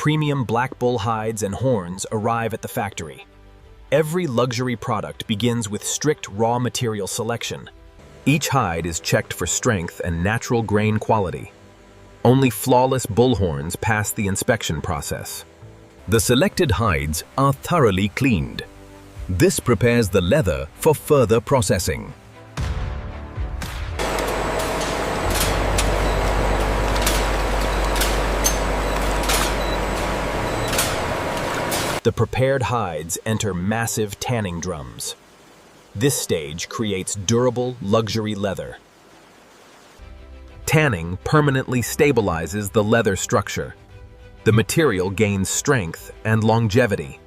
Premium black bull hides and horns arrive at the factory. Every luxury product begins with strict raw material selection. Each hide is checked for strength and natural grain quality. Only flawless bull horns pass the inspection process. The selected hides are thoroughly cleaned. This prepares the leather for further processing. The prepared hides enter massive tanning drums. This stage creates durable, luxury leather. Tanning permanently stabilizes the leather structure. The material gains strength and longevity.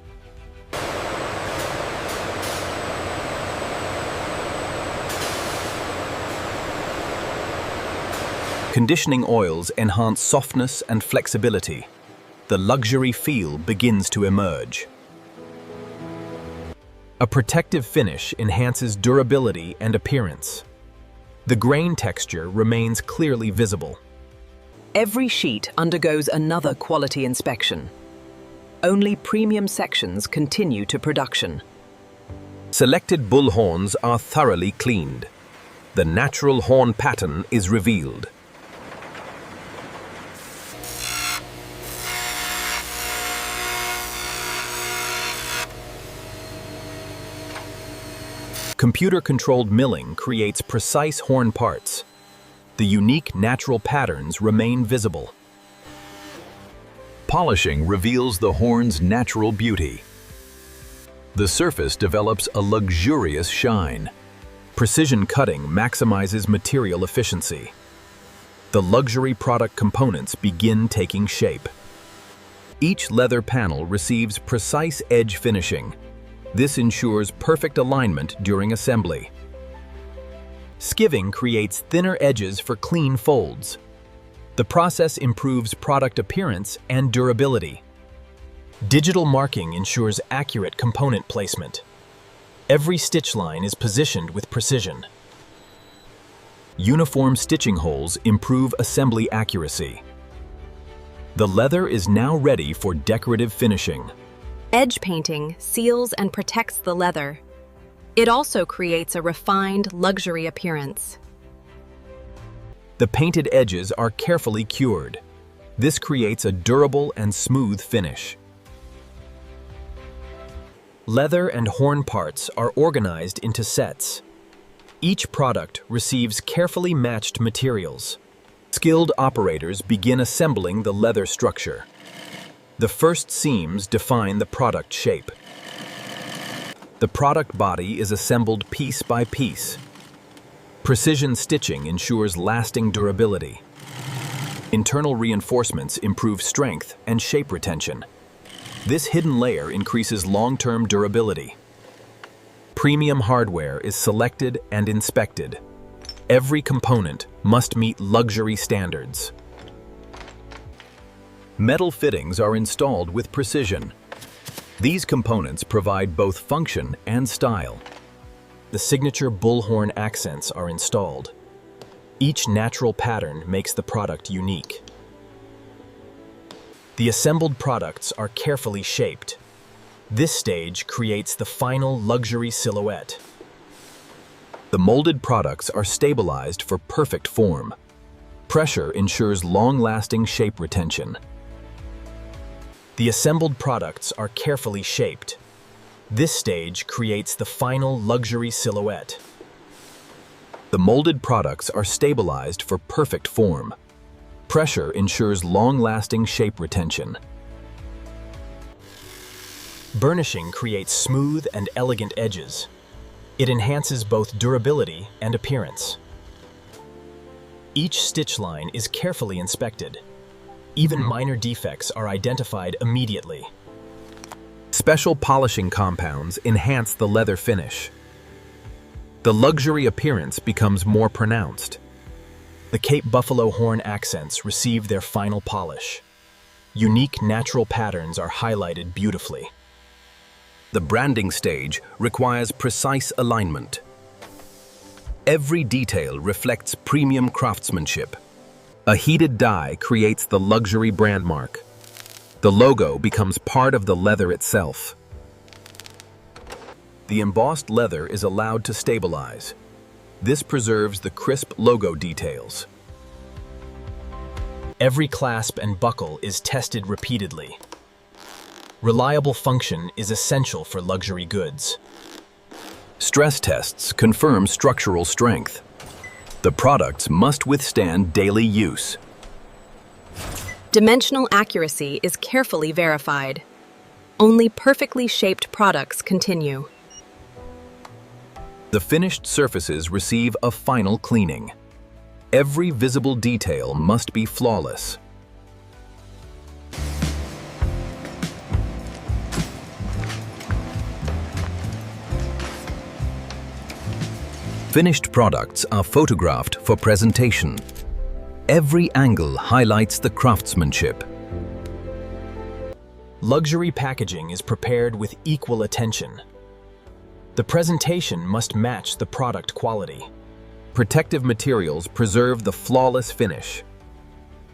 Conditioning oils enhance softness and flexibility. The luxury feel begins to emerge. A protective finish enhances durability and appearance. The grain texture remains clearly visible. Every sheet undergoes another quality inspection. Only premium sections continue to production. Selected bull horns are thoroughly cleaned. The natural horn pattern is revealed. Computer-controlled milling creates precise horn parts. The unique natural patterns remain visible. Polishing reveals the horn's natural beauty. The surface develops a luxurious shine. Precision cutting maximizes material efficiency. The luxury product components begin taking shape. Each leather panel receives precise edge finishing. This ensures perfect alignment during assembly. Skiving creates thinner edges for clean folds. The process improves product appearance and durability. Digital marking ensures accurate component placement. Every stitch line is positioned with precision. Uniform stitching holes improve assembly accuracy. The leather is now ready for decorative finishing. Edge painting seals and protects the leather. It also creates a refined, luxury appearance. The painted edges are carefully cured. This creates a durable and smooth finish. Leather and horn parts are organized into sets. Each product receives carefully matched materials. Skilled operators begin assembling the leather structure. The first seams define the product shape. The product body is assembled piece by piece. Precision stitching ensures lasting durability. Internal reinforcements improve strength and shape retention. This hidden layer increases long-term durability. Premium hardware is selected and inspected. Every component must meet luxury standards. Metal fittings are installed with precision. These components provide both function and style. The signature bullhorn accents are installed. Each natural pattern makes the product unique. The assembled products are carefully shaped. This stage creates the final luxury silhouette. The molded products are stabilized for perfect form. Pressure ensures long-lasting shape retention. The assembled products are carefully shaped. This stage creates the final luxury silhouette. The molded products are stabilized for perfect form. Pressure ensures long-lasting shape retention. Burnishing creates smooth and elegant edges. It enhances both durability and appearance. Each stitch line is carefully inspected. Even minor defects are identified immediately. Special polishing compounds enhance the leather finish. The luxury appearance becomes more pronounced. The Cape Buffalo horn accents receive their final polish. Unique natural patterns are highlighted beautifully. The branding stage requires precise alignment. Every detail reflects premium craftsmanship. A heated die creates the luxury brand mark. The logo becomes part of the leather itself. The embossed leather is allowed to stabilize. This preserves the crisp logo details. Every clasp and buckle is tested repeatedly. Reliable function is essential for luxury goods. Stress tests confirm structural strength. The products must withstand daily use. Dimensional accuracy is carefully verified. Only perfectly shaped products continue. The finished surfaces receive a final cleaning. Every visible detail must be flawless. Finished products are photographed for presentation. Every angle highlights the craftsmanship. Luxury packaging is prepared with equal attention. The presentation must match the product quality. Protective materials preserve the flawless finish.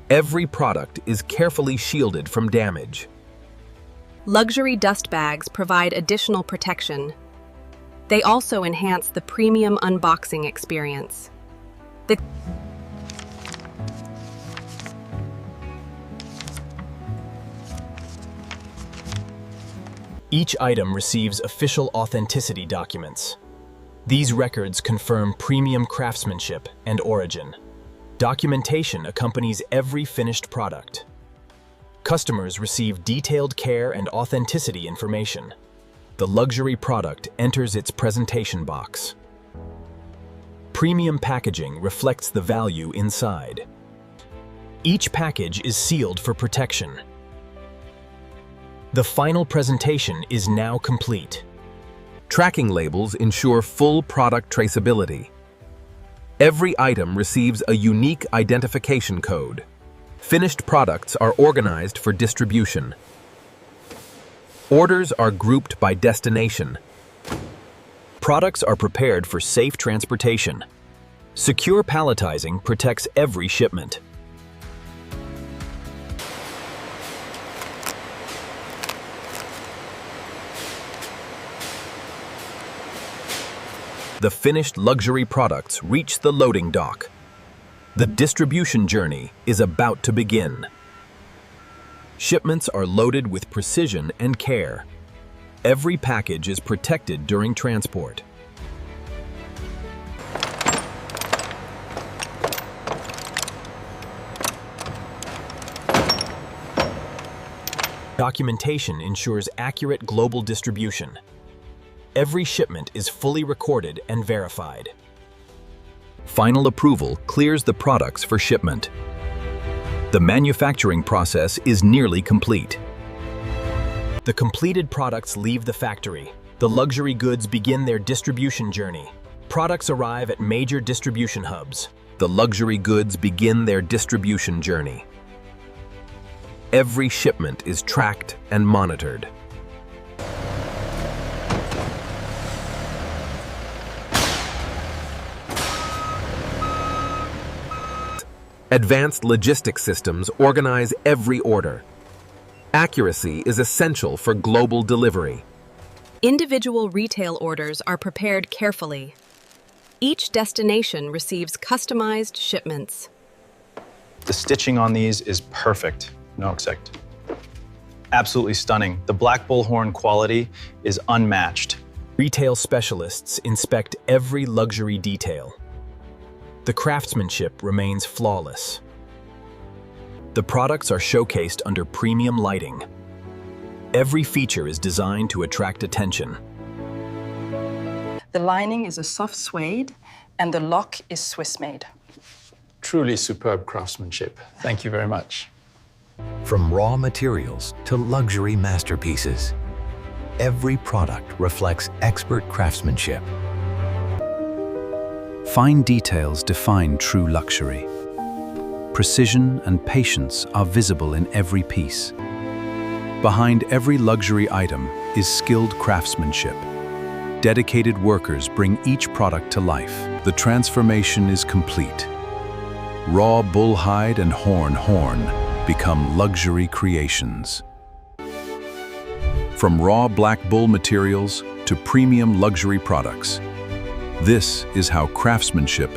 Every product is carefully shielded from damage. Luxury dust bags provide additional protection. They also enhance the premium unboxing experience. Each item receives official authenticity documents. These records confirm premium craftsmanship and origin. Documentation accompanies every finished product. Customers receive detailed care and authenticity information. The luxury product enters its presentation box. Premium packaging reflects the value inside. Each package is sealed for protection. The final presentation is now complete. Tracking labels ensure full product traceability. Every item receives a unique identification code. Finished products are organized for distribution. Orders are grouped by destination. Products are prepared for safe transportation. Secure palletizing protects every shipment. The finished luxury products reach the loading dock. The distribution journey is about to begin. Shipments are loaded with precision and care. Every package is protected during transport. Documentation ensures accurate global distribution. Every shipment is fully recorded and verified. Final approval clears the products for shipment. The manufacturing process is nearly complete. The completed products leave the factory. The luxury goods begin their distribution journey. Products arrive at major distribution hubs. The luxury goods begin their distribution journey. Every shipment is tracked and monitored. Advanced logistics systems organize every order. Accuracy is essential for global delivery. Individual retail orders are prepared carefully. Each destination receives customized shipments. The stitching on these is perfect. No exact. Absolutely stunning. The black bullhorn quality is unmatched. Retail specialists inspect every luxury detail. The craftsmanship remains flawless. The products are showcased under premium lighting. Every feature is designed to attract attention. The lining is a soft suede, and the lock is Swiss-made. Truly superb craftsmanship. Thank you very much. From raw materials to luxury masterpieces, every product reflects expert craftsmanship. Fine details define true luxury. Precision and patience are visible in every piece. Behind every luxury item is skilled craftsmanship. Dedicated workers bring each product to life. The transformation is complete. Raw bull hide and horn become luxury creations. from raw black bull materials to premium luxury products. This is how craftsmanship